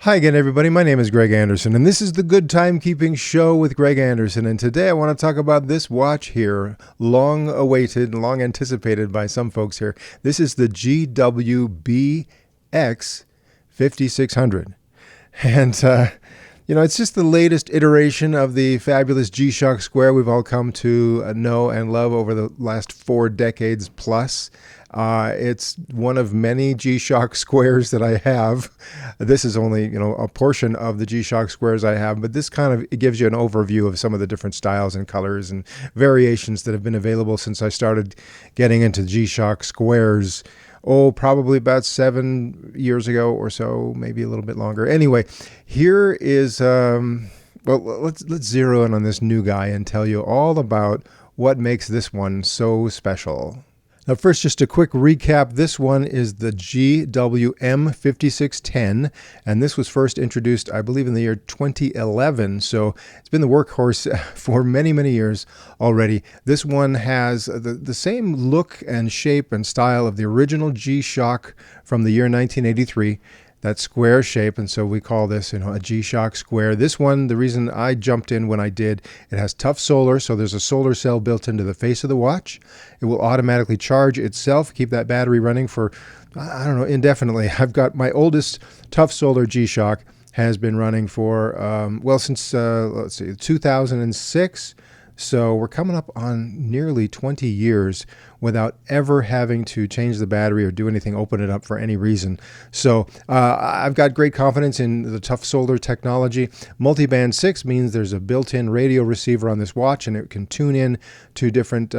Hi again, everybody. My name is Greg Anderson, and this is the Good Timekeeping Show with Greg Anderson. And today I want to talk about this watch here, long awaited, long anticipated by some folks here. This is the GW-BX5600. And, it's just the latest iteration of the fabulous G-Shock Square we've all come to know and love over the last 4 decades plus. It's one of many G-Shock squares that I have. This is only, a portion of the G-Shock squares I have, but this kind of gives you an overview of some of the different styles and colors and variations that have been available since I started getting into G-Shock squares. Probably about 7 years ago or so, maybe a little bit longer. Anyway, here is, let's zero in on this new guy and tell you all about what makes this one so special. Now, first, just a quick recap. This one is the GW-M5610, and this was first introduced, I believe, in the year 2011. So it's been the workhorse for many, many years already. This one has the same look and shape and style of the original G-Shock from the year 1983. That square shape, and so we call this a G-Shock square. This one, the reason I jumped in when I did, it has tough solar, so there's a solar cell built into the face of the watch. It will automatically charge itself, keep that battery running for, indefinitely. I've got my oldest tough solar G-Shock has been running for, since, 2006. So we're coming up on nearly 20 years without ever having to change the battery or do anything, open it up for any reason. So I've got great confidence in the tough solar technology. Multiband 6 means there's a built-in radio receiver on this watch, and it can tune in to different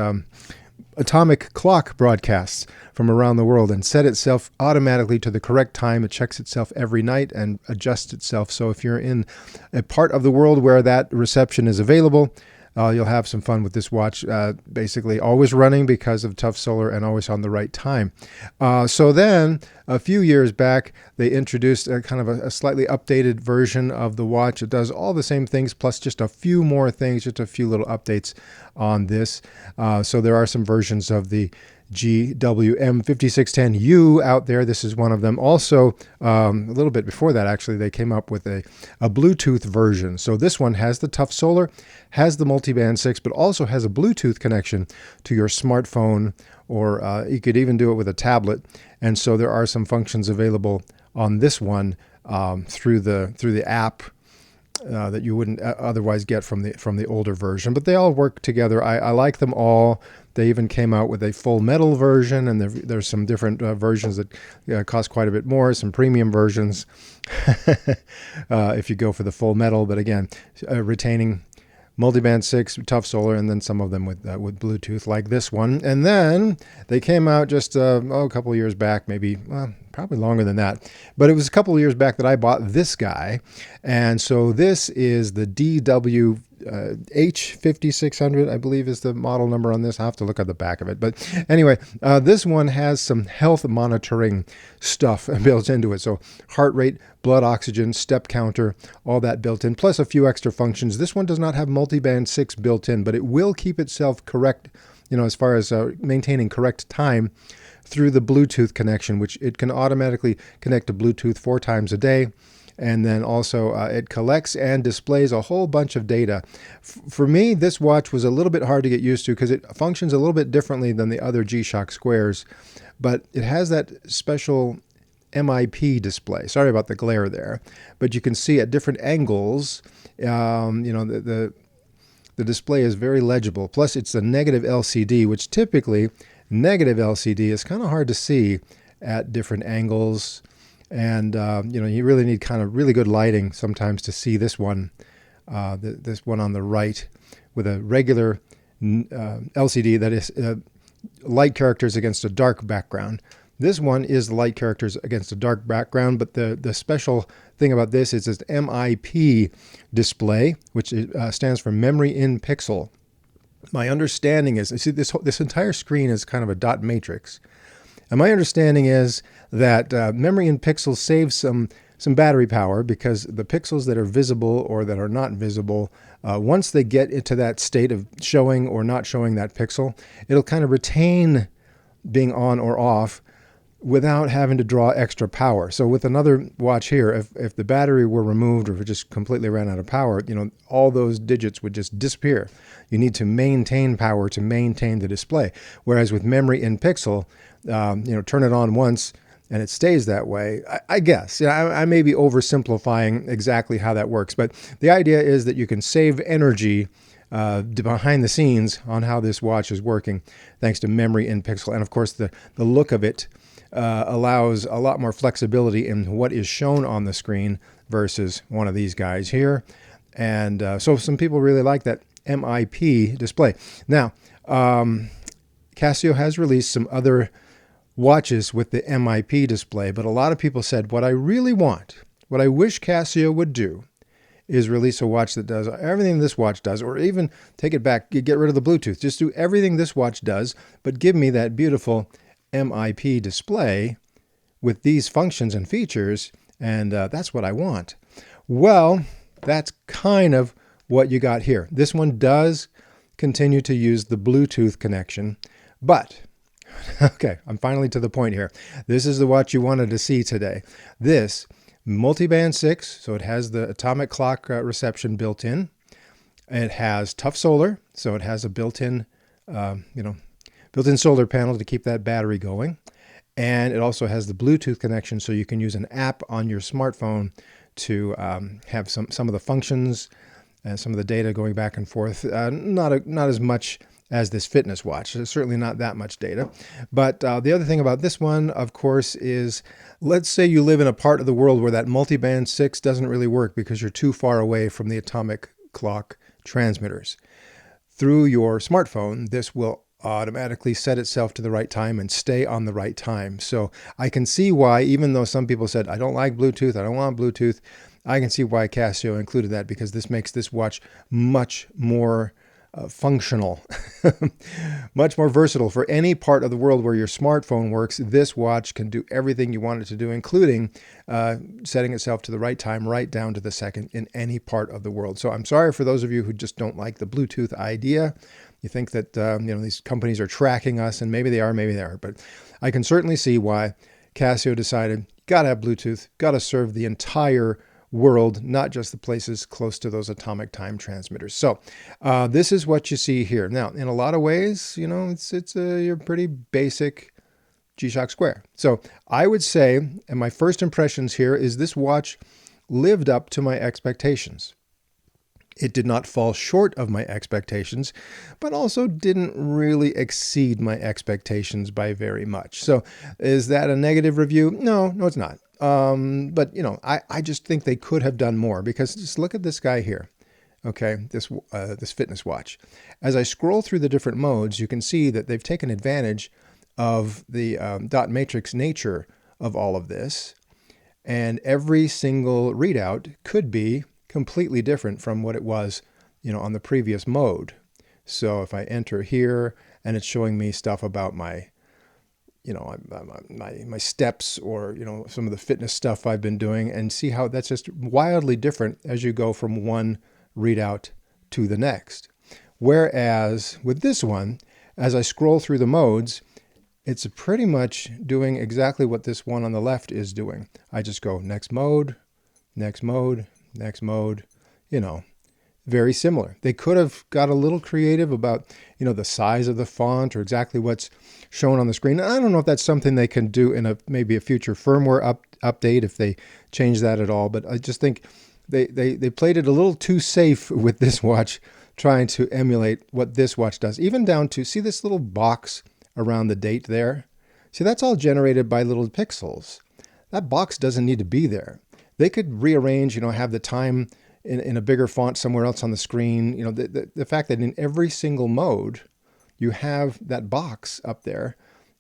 atomic clock broadcasts from around the world and set itself automatically to the correct time. It checks itself every night and adjusts itself. So if you're in a part of the world where that reception is available, you'll have some fun with this watch, basically always running because of tough solar and always on the right time. So then, a few years back, they introduced a kind of a slightly updated version of the watch. It does all the same things, plus just a few more things, just a few little updates on this. So there are some versions of the GW-M5610U out there. This is one of them. Also, a little bit before that, actually, they came up with a Bluetooth version. So this one has the tough solar, has the Multiband 6, but also has a Bluetooth connection to your smartphone, or you could even do it with a tablet. And so there are some functions available on this one through the app that you wouldn't otherwise get from the older version, but they all work together. I like them all. They even came out with a full metal version, and there's some different versions that cost quite a bit more, some premium versions if you go for the full metal, but again, retaining Multiband 6, tough solar, and then some of them with Bluetooth, like this one. And then they came out just a couple of years back, maybe probably longer than that, but it was a couple of years back that I bought this guy. And so this is the DW-H5600, I believe is the model number on this. I'll have to look at the back of it. But anyway, this one has some health monitoring stuff built into it. So heart rate, blood oxygen, step counter, all that built in, plus a few extra functions. This one does not have Multiband 6 built in, but it will keep itself correct, as far as maintaining correct time through the Bluetooth connection, which it can automatically connect to Bluetooth 4 times a day. And then also it collects and displays a whole bunch of data. For me, this watch was a little bit hard to get used to because it functions a little bit differently than the other G-Shock squares, but it has that special MIP display. Sorry about the glare there, but you can see at different angles, the display is very legible. Plus, it's a negative LCD, which typically negative LCD is kind of hard to see at different angles. And, you really need kind of really good lighting sometimes to see this one, this one on the right with a regular LCD that is light characters against a dark background. This one is light characters against a dark background, but the special thing about this is it's MIP display, which stands for memory in pixel. My understanding is, see, this entire screen is kind of a dot matrix. And my understanding is that memory in pixels saves some battery power because the pixels that are visible or that are not visible, once they get into that state of showing or not showing that pixel, it'll kind of retain being on or off without having to draw extra power. So with another watch here, if the battery were removed or if it just completely ran out of power, all those digits would just disappear. You need to maintain power to maintain the display. Whereas with memory in pixel, turn it on once and it stays that way. I guess. I may be oversimplifying exactly how that works, but the idea is that you can save energy behind the scenes on how this watch is working thanks to memory in pixel. And of course, the look of it allows a lot more flexibility in what is shown on the screen versus one of these guys here. And so some people really like that MIP display. Now, Casio has released some other watches with the MIP display, but a lot of people said, what I really want, what I wish Casio would do is release a watch that does everything this watch does, or even take it back, get rid of the Bluetooth. Just do everything this watch does, but give me that beautiful MIP display with these functions and features, and that's what I want. Well, that's kind of what you got here. This one does continue to use the Bluetooth connection, but okay, I'm finally to the point here. This is the watch you wanted to see today. This Multiband 6, so it has the atomic clock reception built in. It has tough solar, so it has a built-in, built-in solar panel to keep that battery going. And it also has the Bluetooth connection, so you can use an app on your smartphone to have some of the functions and some of the data going back and forth. Not as much as this fitness watch. There's certainly not that much data. But the other thing about this one, of course, is let's say you live in a part of the world where that multiband 6 doesn't really work because you're too far away from the atomic clock transmitters. Through your smartphone, this will automatically set itself to the right time and stay on the right time. So I can see why, even though some people said, I don't like Bluetooth, I don't want Bluetooth, I can see why Casio included that, because this makes this watch much more functional, much more versatile for any part of the world where your smartphone works. This watch can do everything you want it to do, including setting itself to the right time, right down to the second in any part of the world. So I'm sorry for those of you who just don't like the Bluetooth idea. You think that these companies are tracking us, and maybe they are, maybe they aren't. But I can certainly see why Casio decided, got to have Bluetooth, got to serve the entire world, not just the places close to those atomic time transmitters. So this is what you see here. Now, in a lot of ways, it's your pretty basic G-Shock Square. So I would say, and my first impressions here is this watch lived up to my expectations. It did not fall short of my expectations, but also didn't really exceed my expectations by very much. So is that a negative review? No, it's not. But I just think they could have done more, because just look at this guy here. Okay, this fitness watch. As I scroll through the different modes, you can see that they've taken advantage of the dot matrix nature of all of this, and every single readout could be completely different from what it was, on the previous mode. So if I enter here and it's showing me stuff about my my steps, or some of the fitness stuff I've been doing, and see how that's just wildly different as you go from one readout to the next. Whereas with this one, as I scroll through the modes, it's pretty much doing exactly what this one on the left is doing. I just go next mode, next mode, next mode, very similar. They could have got a little creative about, the size of the font or exactly what's shown on the screen. I don't know if that's something they can do in maybe a future firmware update, if they change that at all. But I just think they played it a little too safe with this watch, trying to emulate what this watch does. Even down to, see this little box around the date there? See, that's all generated by little pixels. That box doesn't need to be there. They could rearrange, have the time in a bigger font somewhere else on the screen. The fact that in every single mode you have that box up there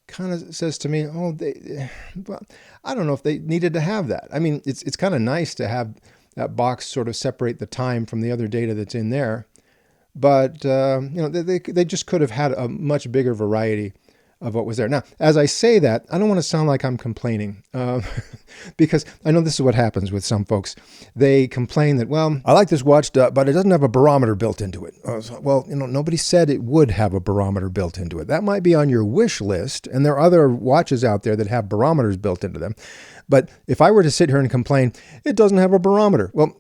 kind of says to me, I don't know if they needed to have that. I mean, it's kind of nice to have that box sort of separate the time from the other data that's in there. But, they just could have had a much bigger variety of what was there. Now, as I say that, I don't want to sound like I'm complaining, because I know this is what happens with some folks. They complain that, well, I like this watch, but it doesn't have a barometer built into it. Well, nobody said it would have a barometer built into it. That might be on your wish list, and there are other watches out there that have barometers built into them. But if I were to sit here and complain, it doesn't have a barometer, well,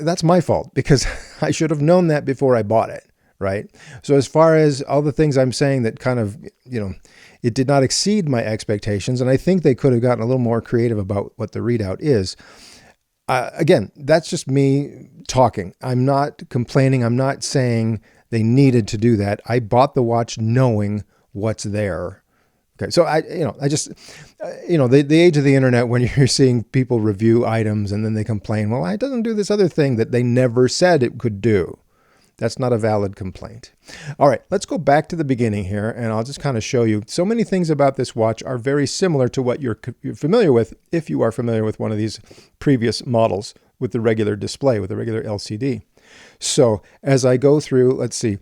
that's my fault, because I should have known that before I bought it. Right. So as far as all the things I'm saying that kind of, it did not exceed my expectations, and I think they could have gotten a little more creative about what the readout is. Again, that's just me talking. I'm not complaining. I'm not saying they needed to do that. I bought the watch knowing what's there. Okay. So the age of the internet, when you're seeing people review items and then they complain, well, it doesn't do this other thing that they never said it could do. That's not a valid complaint. All right, let's go back to the beginning here, and I'll just kind of show you. So many things about this watch are very similar to what you're familiar with if you are familiar with one of these previous models with the regular display, with the regular LCD. So as I go through, let's see,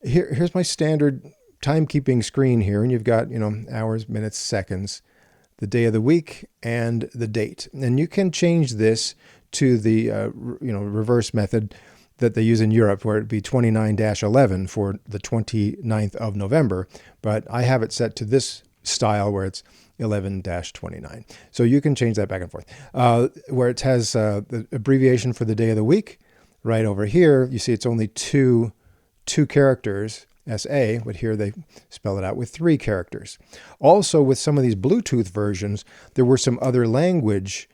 here's my standard timekeeping screen here, and you've got, hours, minutes, seconds, the day of the week, and the date. And you can change this to the reverse method that they use in Europe, where it'd be 29-11 for the 29th of November. But I have it set to this style where it's 11-29. So you can change that back and forth. Where it has the abbreviation for the day of the week, right over here, you see it's only two characters, SA, but here they spell it out with 3 characters. Also, with some of these Bluetooth versions, there were some other language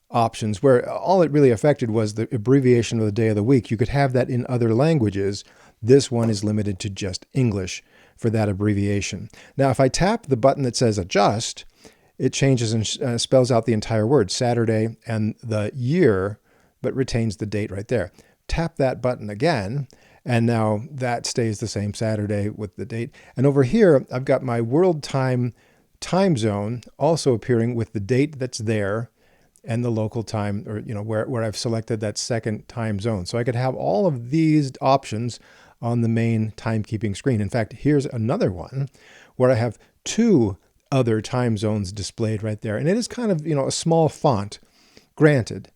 options where all it really affected was the abbreviation of the day of the week. You could have that in other languages. This one is limited to just English for that abbreviation. Now, if I tap the button that says adjust, it changes and spells out the entire word, Saturday and the year, but retains the date right there. Tap that button again, and now that stays the same, Saturday with the date. And over here, I've got my world time zone also appearing with the date that's there, and the local time, or where I've selected that second time zone. So I could have all of these options on the main timekeeping screen. In fact, here's another one where I have 2 other time zones displayed right there. And it is kind of, a small font, granted,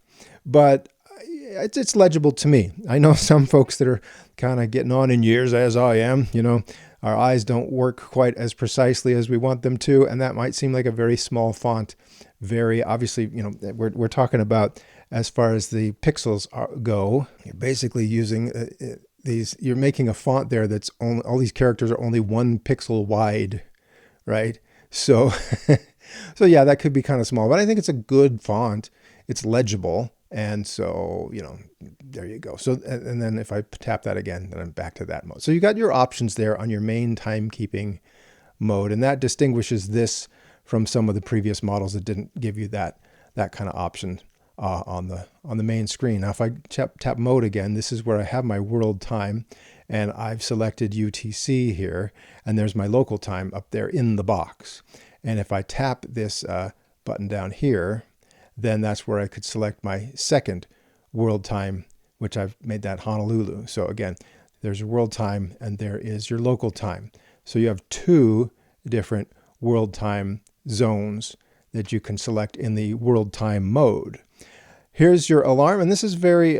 but it's legible to me. I know some folks that are kind of getting on in years, as I am, our eyes don't work quite as precisely as we want them to, and that might seem like a very small font. Very obviously, we're talking about, as far as the pixels go, you're basically using you're making a font there that's only, all these characters are only 1 pixel wide, right? So, so yeah, that could be kind of small, but I think it's a good font. It's legible. And so, there you go. So, and then if I tap that again, then I'm back to that mode. So you got your options there on your main timekeeping mode, and that distinguishes this from some of the previous models that didn't give you that kind of option on the main screen. Now, if I tap mode again, this is where I have my world time, and I've selected UTC here, and there's my local time up there in the box. And if I tap this button down here, then that's where I could select my second world time, which I've made that Honolulu. So again, there's your world time and there is your local time. So you have 2 different world time zones that you can select in the world time mode. Here's your alarm, and this is very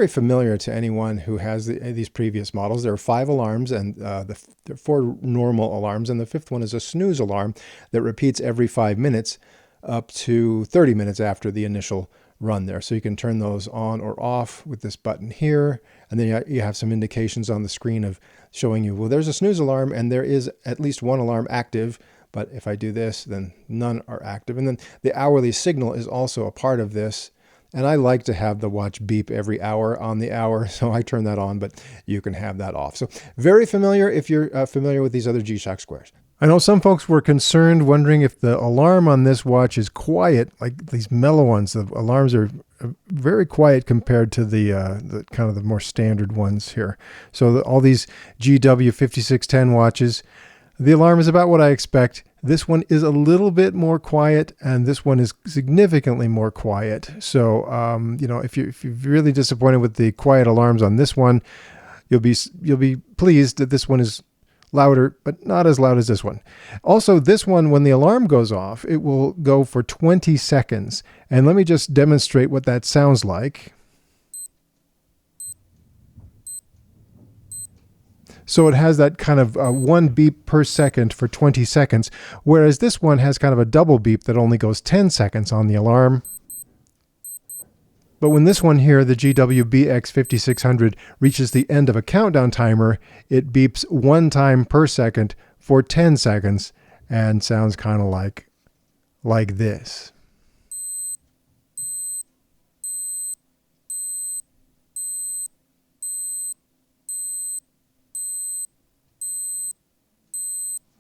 familiar to anyone who has these previous models. There are 5 alarms, and there are 4 normal alarms, and the 5th one is a snooze alarm that repeats every 5 minutes up to 30 minutes after the initial run there. So you can turn those on or off with this button here. And then you have some indications on the screen of showing you, well, there's a snooze alarm and there is at least 1 alarm active. But if I do this, then none are active. And then the hourly signal is also a part of this. And I like to have the watch beep every hour on the hour, so I turn that on, but you can have that off. So very familiar if you're familiar with these other G-Shock squares. I know some folks were concerned, wondering if the alarm on this watch is quiet, like these mellow ones. The alarms are very quiet compared to the kind of the more standard ones here. So all these GW-5600 watches, the alarm is about what I expect. This one is a little bit more quiet, and this one is significantly more quiet. So, if you're really disappointed with the quiet alarms on this one, you'll be pleased that this one is louder, but not as loud as this one. Also, this one, when the alarm goes off, it will go for 20 seconds. And let me just demonstrate what that sounds like. So it has that kind of one beep per second for 20 seconds, whereas this one has kind of a double beep that only goes 10 seconds on the alarm. But when this one here, the GW-BX5600, reaches the end of a countdown timer, it beeps one time per second for 10 seconds and sounds kind of like this.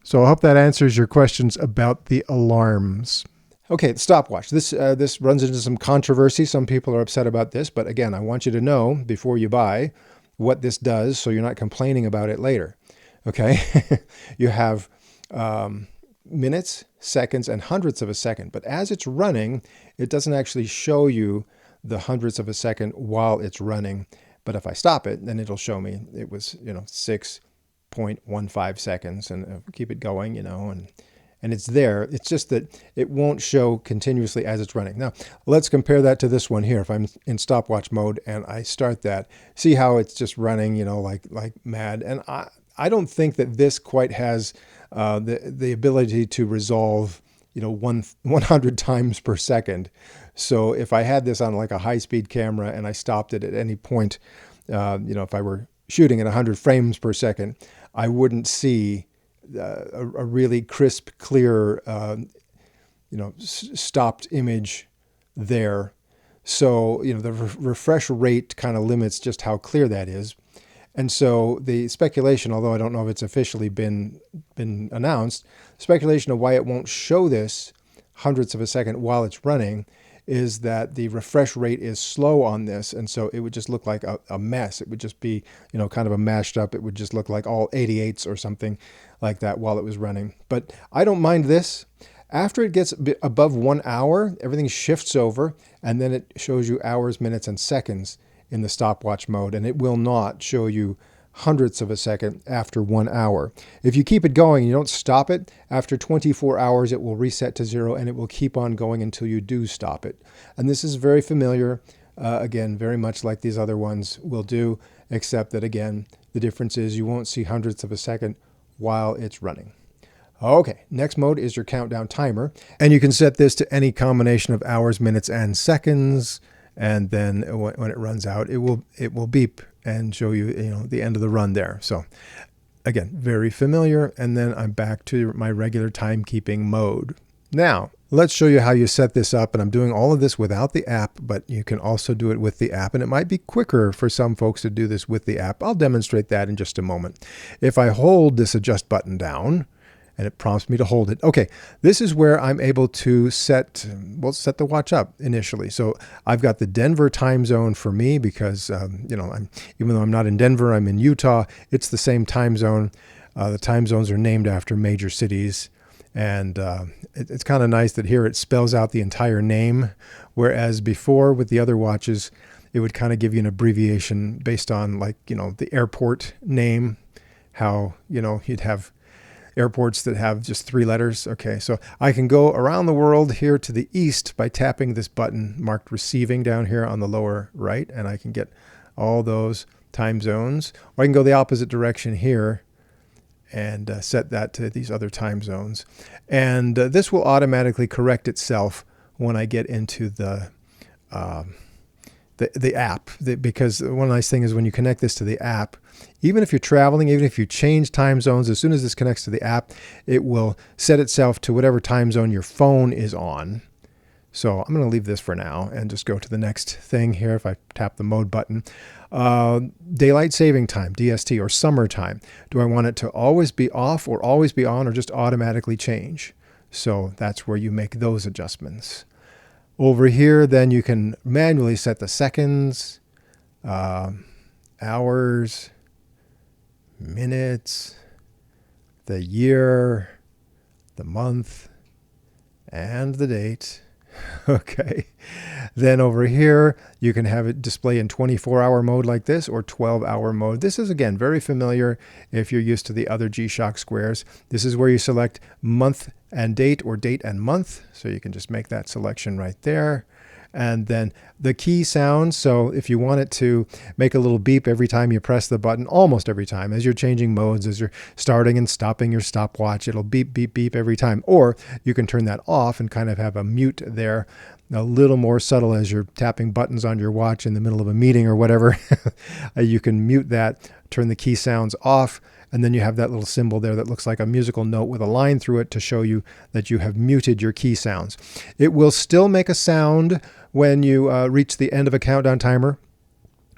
So I hope that answers your questions about the alarms. Okay, the stopwatch. This runs into some controversy. Some people are upset about this, but again, I want you to know before you buy what this does so you're not complaining about it later. Okay? You have minutes, seconds, and hundredths of a second, but as it's running, it doesn't actually show you the hundredths of a second while it's running. But if I stop it, then it'll show me it was, 6.15 seconds, and keep it going, and it's there. It's just that it won't show continuously as it's running. Now, let's compare that to this one here. If I'm in stopwatch mode and I start that, see how it's just running, like mad. And I don't think that this quite has the ability to resolve, 100 times per second. So if I had this on like a high-speed camera and I stopped it at any point, if I were shooting at 100 frames per second, I wouldn't see a really crisp, clear, stopped image there. So, the refresh rate kind of limits just how clear that is. And so the speculation, although I don't know if it's officially been announced, speculation of why it won't show this hundredths of a second while it's running is that the refresh rate is slow on this, and so it would just look like a mess. It would just be, kind of a mashed up. It would just look like all 88s or something like that while it was running. But I don't mind this. After it gets above 1 hour, everything shifts over, and then it shows you hours, minutes, and seconds in the stopwatch mode, and it will not show you hundredths of a second after 1 hour. If you keep it going, you don't stop it, after 24 hours it will reset to 0, and it will keep on going until you do stop it. And this is very familiar, again, very much like these other ones will do, except that, again, the difference is you won't see hundredths of a second while it's running. Okay, next mode is your countdown timer, and you can set this to any combination of hours, minutes, and seconds, and then when it runs out, it will beep and show you, the end of the run there. So again, very familiar. And then I'm back to my regular timekeeping mode. Now, let's show you how you set this up. And I'm doing all of this without the app, but you can also do it with the app. And it might be quicker for some folks to do this with the app. I'll demonstrate that in just a moment. If I hold this adjust button down, and it prompts me to hold it. Okay, this is where I'm able to set the watch up initially. So I've got the Denver time zone for me because, even though I'm not in Denver, I'm in Utah. It's the same time zone. The time zones are named after major cities. And it's kind of nice that here it spells out the entire name, whereas before with the other watches, it would kind of give you an abbreviation based on the airport name, how, you'd have airports that have just 3 letters. Okay, so I can go around the world here to the east by tapping this button marked receiving down here on the lower right, and I can get all those time zones. Or I can go the opposite direction here and set that to these other time zones. And this will automatically correct itself when I get into the app, because one nice thing is when you connect this to the app, even if you're traveling, even if you change time zones, as soon as this connects to the app, it will set itself to whatever time zone your phone is on. So I'm going to leave this for now and just go to the next thing here. If I tap the mode button, daylight saving time, DST, or summertime. Do I want it to always be off or always be on, or just automatically change? So that's where you make those adjustments. Over here, then you can manually set the seconds, hours, minutes, the year, the month, and the date. Okay. Then over here, you can have it display in 24-hour mode like this or 12-hour mode. This is, again, very familiar if you're used to the other G-Shock squares. This is where you select month and date or date and month. So you can just make that selection right there. And then the key sounds. So if you want it to make a little beep every time you press the button, almost every time, as you're changing modes, as you're starting and stopping your stopwatch, it'll beep, beep, beep every time. Or you can turn that off and kind of have a mute there, a little more subtle as you're tapping buttons on your watch in the middle of a meeting or whatever. You can mute that, turn the key sounds off, and then you have that little symbol there that looks like a musical note with a line through it to show you that you have muted your key sounds. It will still make a sound when you reach the end of a countdown timer,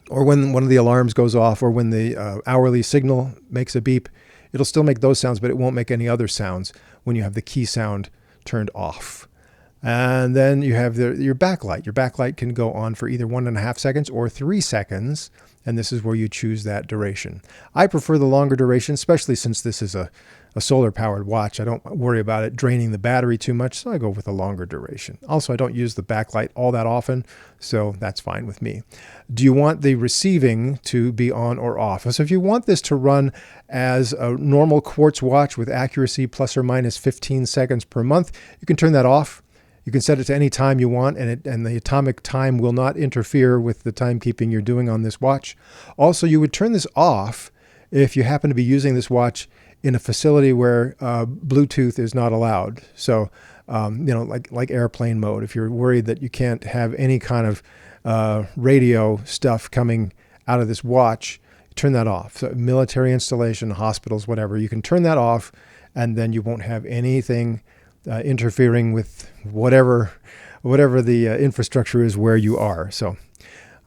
or when one of the alarms goes off, or when the hourly signal makes a beep. It'll still make those sounds, but it won't make any other sounds when you have the key sound turned off. And then you have your backlight. Your backlight can go on for either 1.5 seconds or 3 seconds. And this is where you choose that duration. I prefer the longer duration, especially since this is a solar-powered watch. I don't worry about it draining the battery too much, so I go with a longer duration. Also, I don't use the backlight all that often, so that's fine with me. Do you want the receiving to be on or off? So if you want this to run as a normal quartz watch with accuracy plus or minus 15 seconds per month, you can turn that off. You can set it to any time you want, and the atomic time will not interfere with the timekeeping you're doing on this watch. Also, you would turn this off if you happen to be using this watch in a facility where Bluetooth is not allowed. So, like airplane mode. If you're worried that you can't have any kind of radio stuff coming out of this watch, turn that off. So military installation, hospitals, whatever, you can turn that off, and then you won't have anything interfering with whatever the infrastructure is where you are. So,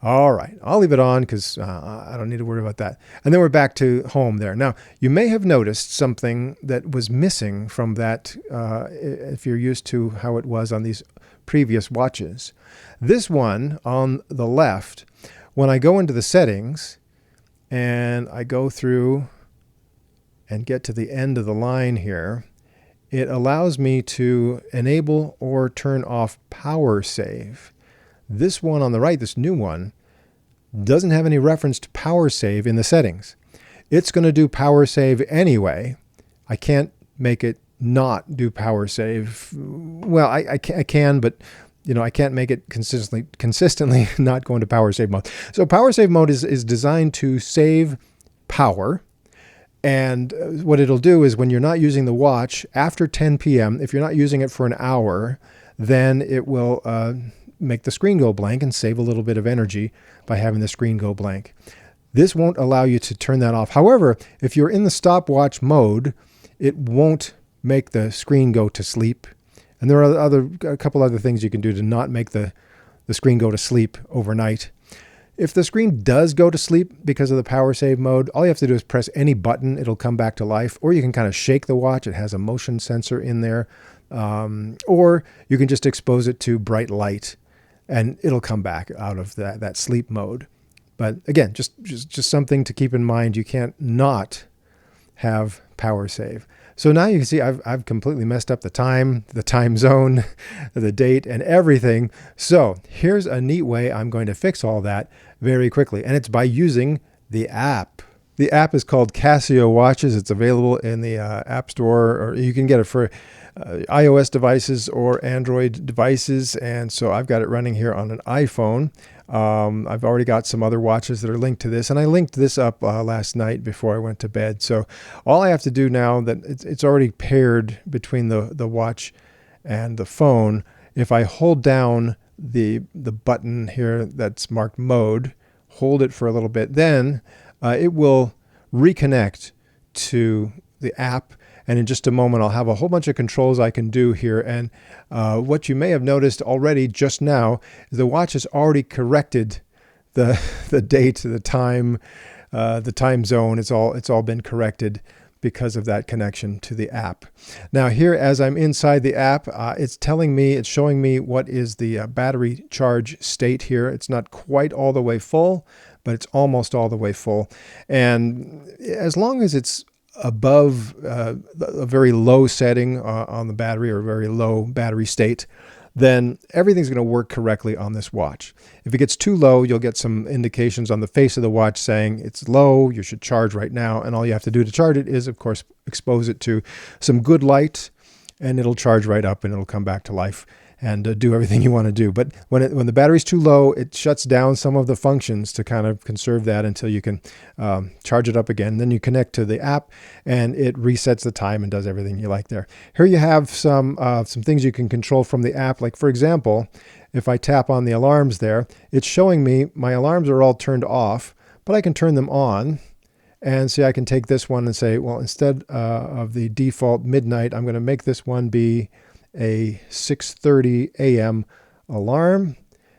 all right, I'll leave it on because I don't need to worry about that. And then we're back to home there. Now, you may have noticed something that was missing from that if you're used to how it was on these previous watches. This one on the left, when I go into the settings and I go through and get to the end of the line here, it allows me to enable or turn off power save. This one on the right, this new one, doesn't have any reference to power save in the settings. It's going to do power save anyway. I can't make it not do power save. Well, I can, but I can't make it consistently not go into power save mode. So power save mode is designed to save power. And what it'll do is when you're not using the watch after 10 p.m., if you're not using it for an hour, then it will make the screen go blank and save a little bit of energy by having the screen go blank. This won't allow you to turn that off. However, if you're in the stopwatch mode, it won't make the screen go to sleep. And there are a couple other things you can do to not make the screen go to sleep overnight. If the screen does go to sleep because of the power save mode, all you have to do is press any button. It'll come back to life. Or you can kind of shake the watch. It has a motion sensor in there. Or you can just expose it to bright light and it'll come back out of that sleep mode. But again, just something to keep in mind. You can't not have power save. So now you can see I've completely messed up the time zone, the date, and everything. So here's a neat way I'm going to fix all that very quickly. And it's by using the app. The app is called Casio Watches. It's available in the App Store, or you can get it for iOS devices or Android devices. And so I've got it running here on an iPhone. I've already got some other watches that are linked to this, and I linked this up last night before I went to bed. So all I have to do now that it's already paired between the watch and the phone, if I hold down the button here that's marked mode, hold it for a little bit, then it will reconnect to the app. And in just a moment, I'll have a whole bunch of controls I can do here. And what you may have noticed already just now is the watch has already corrected the date, the time zone. It's all been corrected because of that connection to the app. Now here, as I'm inside the app, it's showing me what is the battery charge state here. It's not quite all the way full, but it's almost all the way full. And as long as it's above a very low setting on the battery, or very low battery state, then everything's going to work correctly on this watch. If it gets too low, you'll get some indications on the face of the watch saying it's low, you should charge right now, and all you have to do to charge it is, of course, expose it to some good light, and it'll charge right up and it'll come back to life and do everything you want to do. But when the battery's too low, it shuts down some of the functions to kind of conserve that until you can charge it up again. Then you connect to the app and it resets the time and does everything you like there. Here you have some things you can control from the app. Like, for example, if I tap on the alarms there, it's showing me my alarms are all turned off, but I can turn them on. And see, I can take this one and say, well, instead of the default midnight, I'm going to make this one be a 6:30 a.m. alarm.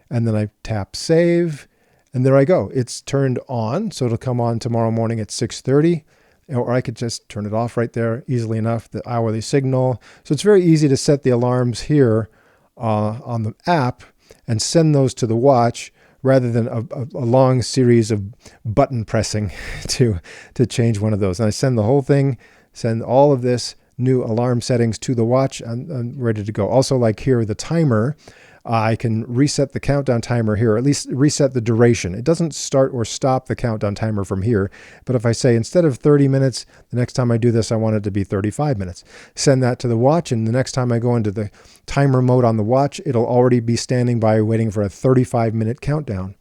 And then I tap save, and there I go. It's turned on, so it'll come on tomorrow morning at 6:30. Or I could just turn it off right there easily enough, the hourly signal. So it's very easy to set the alarms here on the app and send those to the watch, rather than a long series of button pressing to change one of those. And I send the whole thing, send all of this new alarm settings to the watch, and I'm ready to go. Also, like here, the timer, I can reset the countdown timer here, or at least reset the duration. It doesn't start or stop the countdown timer from here, but if I say instead of 30 minutes, the next time I do this, I want it to be 35 minutes. Send that to the watch, and the next time I go into the timer mode on the watch, it'll already be standing by waiting for a 35-minute countdown.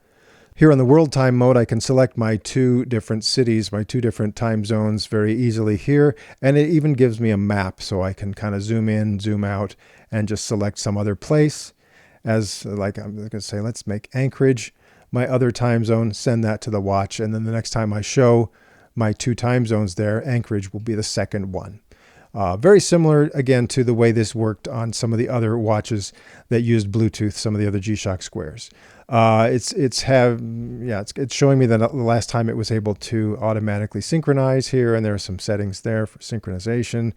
Here on the world time mode, I can select my 2 different cities, my 2 different time zones very easily here. And it even gives me a map, so I can kind of zoom in, zoom out, and just select some other place. As like I'm going to say, let's make Anchorage my other time zone, send that to the watch. And then the next time I show my 2 time zones there, Anchorage will be the second one. Very similar, again, to the way this worked on some of the other watches that used Bluetooth, some of the other G-Shock squares. It's showing me that the last time it was able to automatically synchronize here, and there are some settings there for synchronization.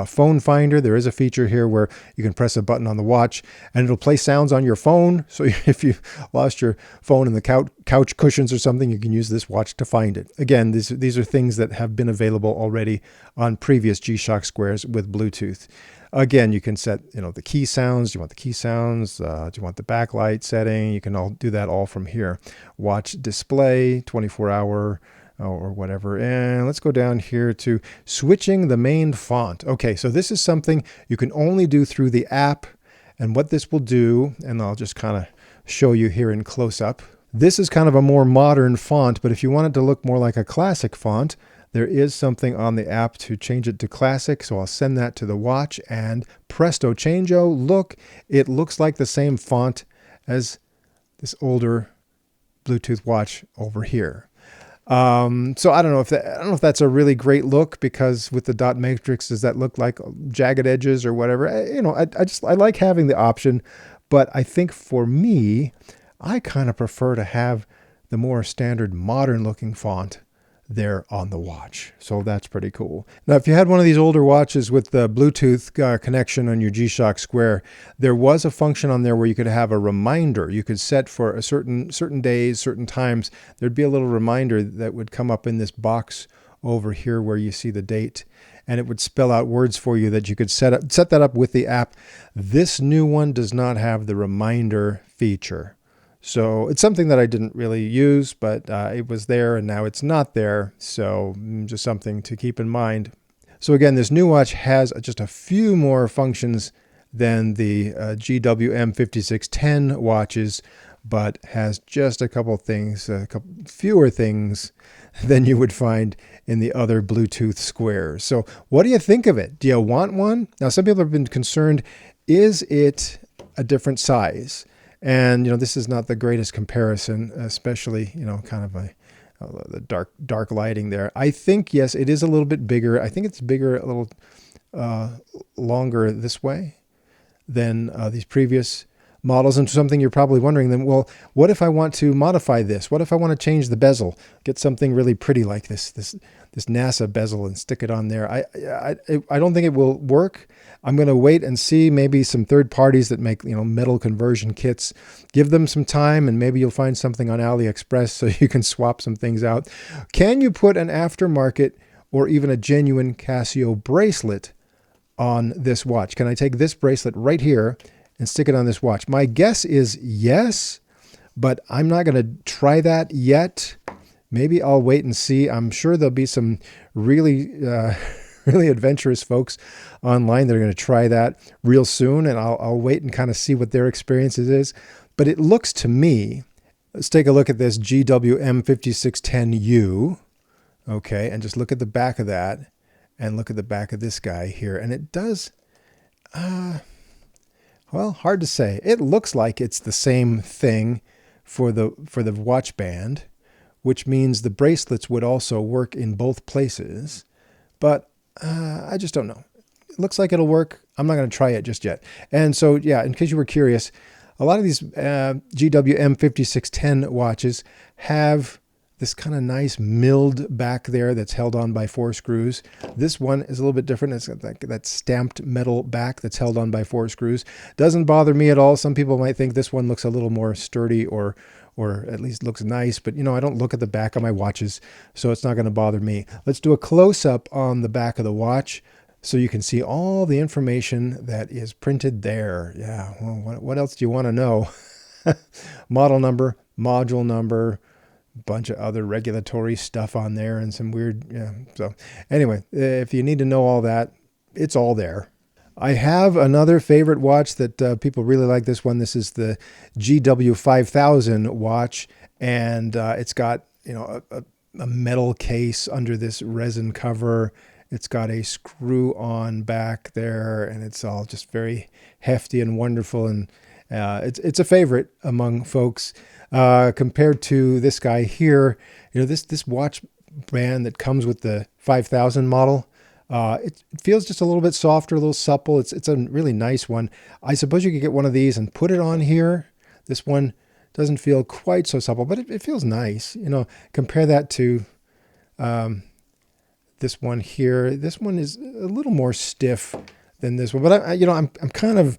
Phone finder, there is a feature here where you can press a button on the watch and it'll play sounds on your phone. So if you lost your phone in the couch cushions or something, you can use this watch to find it. Again, these are things that have been available already on previous G-Shock squares with Bluetooth. Again, you can set, the key sounds. Do you want the key sounds? Do you want the backlight setting? You can all do that all from here. Watch display, 24-hour, or whatever. And let's go down here to switching the main font. Okay, so this is something you can only do through the app. And what this will do, and I'll just kind of show you here in close-up. This is kind of a more modern font, but if you want it to look more like a classic font, there is something on the app to change it to classic. So I'll send that to the watch, and presto changeo, look, it looks like the same font as this older Bluetooth watch over here. So I don't know if that's a really great look, because with the dot matrix, does that look like jagged edges or whatever? I like having the option, but I think for me, I kind of prefer to have the more standard modern looking font there on the watch. So that's pretty cool. Now, if you had one of these older watches with the Bluetooth connection on your G-Shock Square, there was a function on there where you could have a reminder. You could set for a certain days, certain times. There'd be a little reminder that would come up in this box over here where you see the date, and it would spell out words for you that you could set that up with the app. This new one does not have the reminder feature. So it's something that I didn't really use, but it was there and now it's not there. So just something to keep in mind. So again, this new watch has just a few more functions than the GW-BX5600 watches, but has just a couple things, fewer things than you would find in the other Bluetooth squares. So what do you think of it? Do you want one? Now, some people have been concerned, is it a different size? And, this is not the greatest comparison, especially, kind of the dark lighting there. I think, yes, it is a little bit bigger. I think it's bigger, a little longer this way than these previous models. And something you're probably wondering then, well, what if I want to modify this? What if I want to change the bezel, get something really pretty like this NASA bezel and stick it on there? I don't think it will work. I'm going to wait and see. Maybe some third parties that make metal conversion kits, give them some time, and maybe you'll find something on AliExpress so you can swap some things out. Can you put an aftermarket or even a genuine Casio bracelet on this watch? Can I take this bracelet right here and stick it on this watch? My guess is yes, but I'm not going to try that yet. Maybe I'll wait and see. I'm sure there'll be some really, really adventurous folks online that are going to try that real soon, and I'll wait and kind of see what their experience is. But it looks to me, let's take a look at this GW-BX5600. Okay, and just look at the back of that, and look at the back of this guy here. And it does, well, hard to say. It looks like it's the same thing for the watch band, which means the bracelets would also work in both places. But I just don't know. It looks like it'll work. I'm not going to try it just yet. And so, yeah, in case you were curious, a lot of these GW-M5610 watches have this kind of nice milled back there that's held on by 4 screws. This one is a little bit different. It's got that stamped metal back that's held on by 4 screws. Doesn't bother me at all. Some people might think this one looks a little more sturdy or at least looks nice, but I don't look at the back of my watches, so it's not going to bother me. Let's do a close-up on the back of the watch so you can see all the information that is printed there. Yeah, well, what else do you want to know? Model number, module number, bunch of other regulatory stuff on there, and some weird, yeah. So anyway, if you need to know all that, it's all there. I have another favorite watch that people really like. This one. This is the GW-5000 watch, and it's got a metal case under this resin cover. It's got a screw on back there, and it's all just very hefty and wonderful, and it's a favorite among folks. Compared to this guy here, this watch band that comes with the 5000 model, it feels just a little bit softer, a little supple. It's a really nice one. I suppose you could get one of these and put it on here. This one doesn't feel quite so supple, but it feels nice. Compare that to this one here. This one is a little more stiff than this one, but I'm kind of,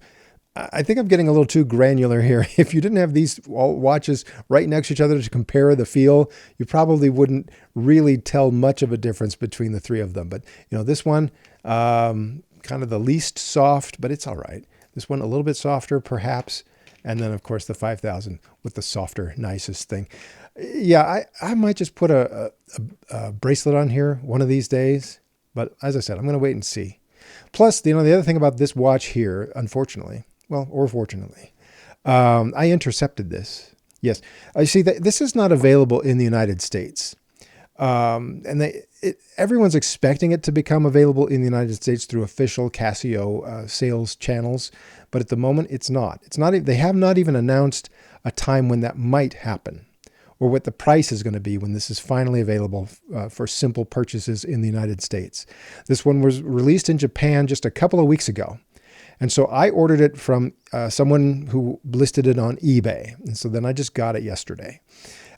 I think I'm getting a little too granular here. If you didn't have these watches right next to each other to compare the feel, you probably wouldn't really tell much of a difference between the 3 of them. But this one, kind of the least soft, but it's all right. This one a little bit softer, perhaps. And then, of course, the 5000 with the softer, nicest thing. Yeah, I might just put a bracelet on here one of these days. But as I said, I'm going to wait and see. Plus, the other thing about this watch here, unfortunately, well, or fortunately, I intercepted this. Yes, I see that this is not available in the United States. And everyone's expecting it to become available in the United States through official Casio sales channels. But at the moment, it's not. They have not even announced a time when that might happen, or what the price is going to be when this is finally available for simple purchases in the United States. This one was released in Japan just a couple of weeks ago. And so I ordered it from someone who listed it on eBay. And so then I just got it yesterday.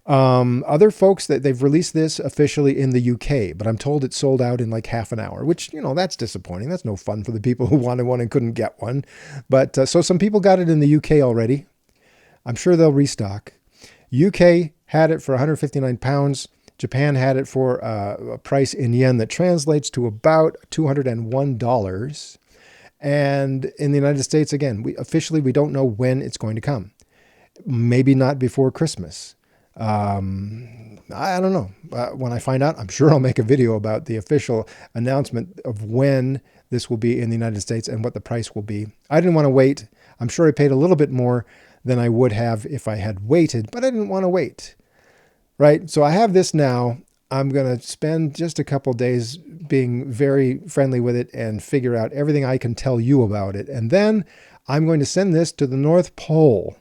Other folks, they've released this officially in the UK, but I'm told it sold out in like half an hour, which, that's disappointing. That's no fun for the people who wanted one and couldn't get one. But so some people got it in the UK already. I'm sure they'll restock. UK had it for 159 pounds. Japan had it for a price in yen that translates to about $201. And in the United States, again, we don't know when it's going to come. Maybe not before Christmas. I don't know. When I find out, I'm sure I'll make a video about the official announcement of when this will be in the United States and what the price will be. I didn't want to wait. I'm sure I paid a little bit more than I would have if I had waited, but I didn't want to wait. Right? So I have this now. I'm going to spend just a couple days being very friendly with it and figure out everything I can tell you about it. And then I'm going to send this to the North Pole.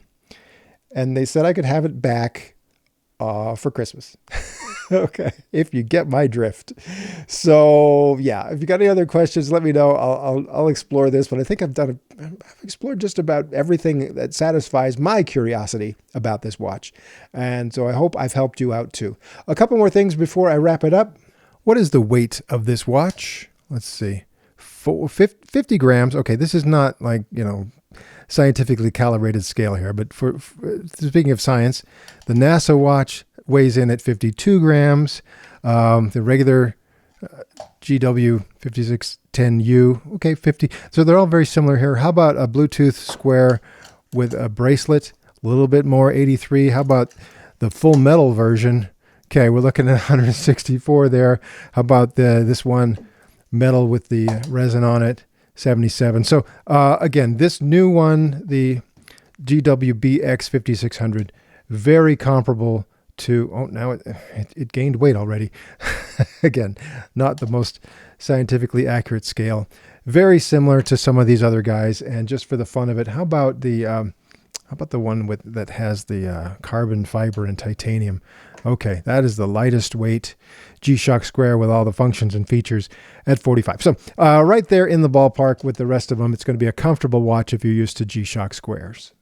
And they said I could have it back for Christmas. Okay, if you get my drift. So yeah, if you got any other questions, let me know. I'll explore this, but I think I've explored just about everything that satisfies my curiosity about this watch. And so I hope I've helped you out too. A couple more things before I wrap it up. What is the weight of this watch? Let's see, 50 grams. Okay, this is not like, scientifically calibrated scale here, but for speaking of science, the NASA watch weighs in at 52 grams. The regular GW-5610U. Okay, 50. So they're all very similar here. How about a Bluetooth Square with a bracelet? A little bit more, 83. How about the full metal version? Okay, we're looking at 164 there. How about this one, metal with the resin on it, 77. So again, this new one, the GW-BX5600, very comparable to, oh, now it gained weight already. Again, not the most scientifically accurate scale. Very similar to some of these other guys. And just for the fun of it, how about the one that has the carbon fiber and titanium? Okay, that is the lightest weight G-Shock Square with all the functions and features at 45. So right there in the ballpark with the rest of them. It's going to be a comfortable watch if you're used to G-Shock Squares.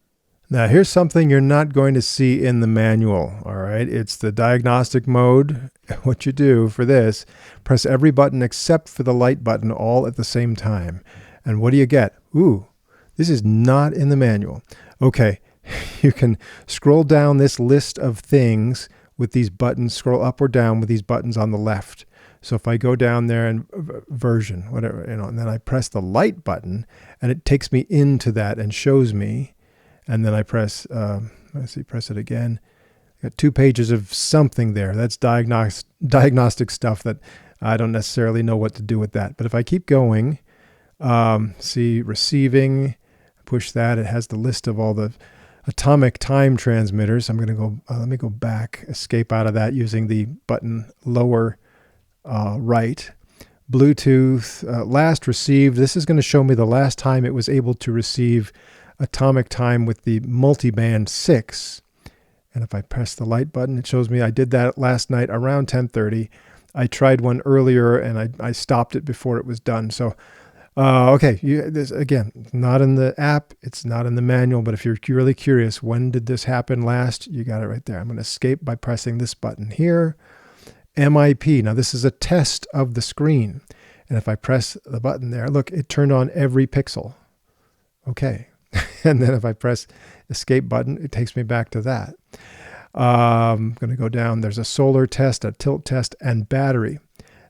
Now, here's something you're not going to see in the manual, all right? It's the diagnostic mode. What you do for this, press every button except for the light button all at the same time. And what do you get? Ooh, this is not in the manual. Okay, you can scroll down this list of things with these buttons, scroll up or down with these buttons on the left. So if I go down there and version, whatever, and then I press the light button, and it takes me into that and shows me. And then I press, press it again. Got 2 pages of something there. That's diagnostic stuff that I don't necessarily know what to do with that. But if I keep going, see receiving, push that. It has the list of all the atomic time transmitters. I'm going to go, let me go back, escape out of that using the button lower right. Bluetooth, last received. This is going to show me the last time it was able to receive atomic time with the Multiband 6. And if I press the light button, it shows me I did that last night around 10:30. I tried one earlier and I stopped it before it was done. So, okay, this again, not in the app, it's not in the manual, but if you're really curious, when did this happen last? You got it right there. I'm going to escape by pressing this button here. MIP. Now, this is a test of the screen. And if I press the button there, look, it turned on every pixel. Okay. And then if I press escape button, it takes me back to that. I'm going to go down. There's a solar test, a tilt test, and battery.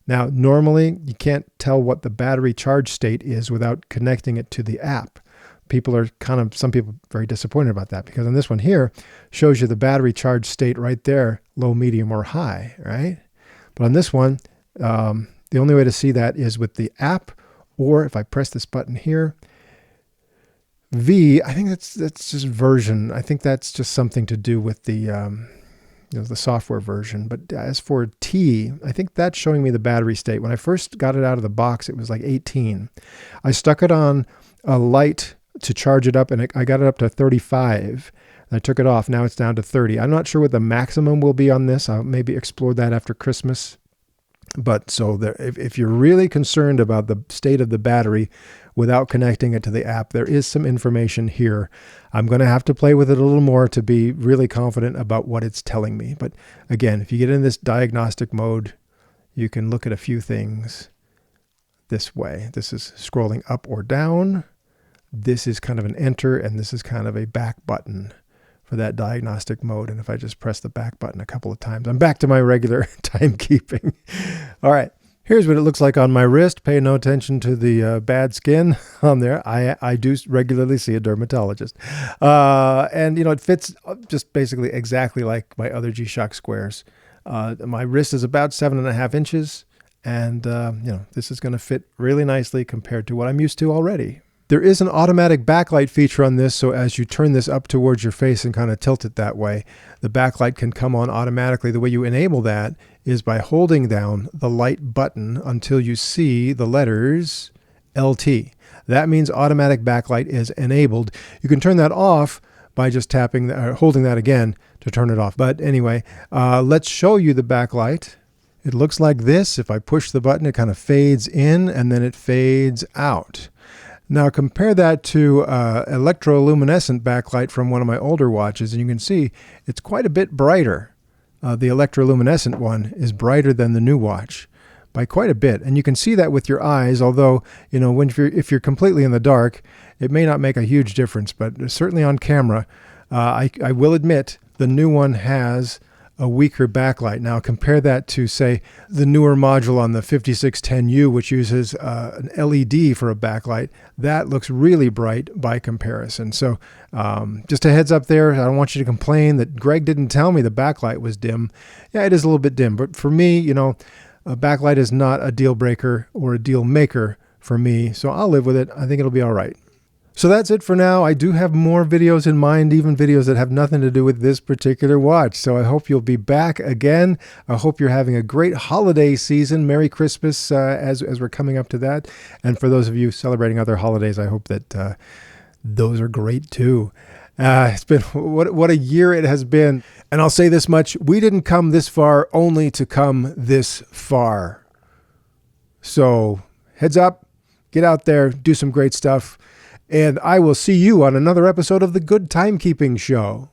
Now, normally you can't tell what the battery charge state is without connecting it to the app. Some people are very disappointed about that because on this one here shows you the battery charge state right there, low, medium, or high, right? But on this one, the only way to see that is with the app, or if I press this button here, V, I think that's just version. I think that's just something to do with the the software version. But as for T, I think that's showing me the battery state. When I first got it out of the box, it was like 18. I stuck it on a light to charge it up, and I got it up to 35. I took it off. Now it's down to 30. I'm not sure what the maximum will be on this. I'll maybe explore that after Christmas. But so if you're really concerned about the state of the battery without connecting it to the app, there is some information here. I'm going to have to play with it a little more to be really confident about what it's telling me. But again, if you get in this diagnostic mode, you can look at a few things this way. This is scrolling up or down. This is kind of an enter, and this is kind of a back button for that diagnostic mode. And if I just press the back button a couple of times, I'm back to my regular timekeeping. All right, here's what it looks like on my wrist. Pay no attention to the bad skin on there. I do regularly see a dermatologist. And, it fits just basically exactly like my other G-Shock Squares. My wrist is about 7.5 inches. And, this is going to fit really nicely compared to what I'm used to already. There is an automatic backlight feature on this, so as you turn this up towards your face and kind of tilt it that way, the backlight can come on automatically. The way you enable that is by holding down the light button until you see the letters LT. That means automatic backlight is enabled. You can turn that off by just tapping or holding that again to turn it off. But anyway, let's show you the backlight. It looks like this. If I push the button, it kind of fades in and then it fades out. Now compare that to electroluminescent backlight from one of my older watches, and you can see it's quite a bit brighter. The electroluminescent one is brighter than the new watch by quite a bit, and you can see that with your eyes, although if you're completely in the dark, it may not make a huge difference, but certainly on camera, I will admit the new one has a weaker backlight. Now compare that to, say, the newer module on the 5610U, which uses an LED for a backlight. That looks really bright by comparison. So just a heads up there. I don't want you to complain that Greg didn't tell me the backlight was dim. Yeah, it is a little bit dim, but for me, you know, a backlight is not a deal breaker or a deal maker for me, so I'll live with it. I think it'll be all right. So that's it for now. I do have more videos in mind, even videos that have nothing to do with this particular watch. So I hope you'll be back again. I hope you're having a great holiday season. Merry Christmas as we're coming up to that. And for those of you celebrating other holidays, I hope that those are great too. It's been what a year it has been. And I'll say this much, we didn't come this far only to come this far. So heads up, get out there, do some great stuff. And I will see you on another episode of the Good Timekeeping Show.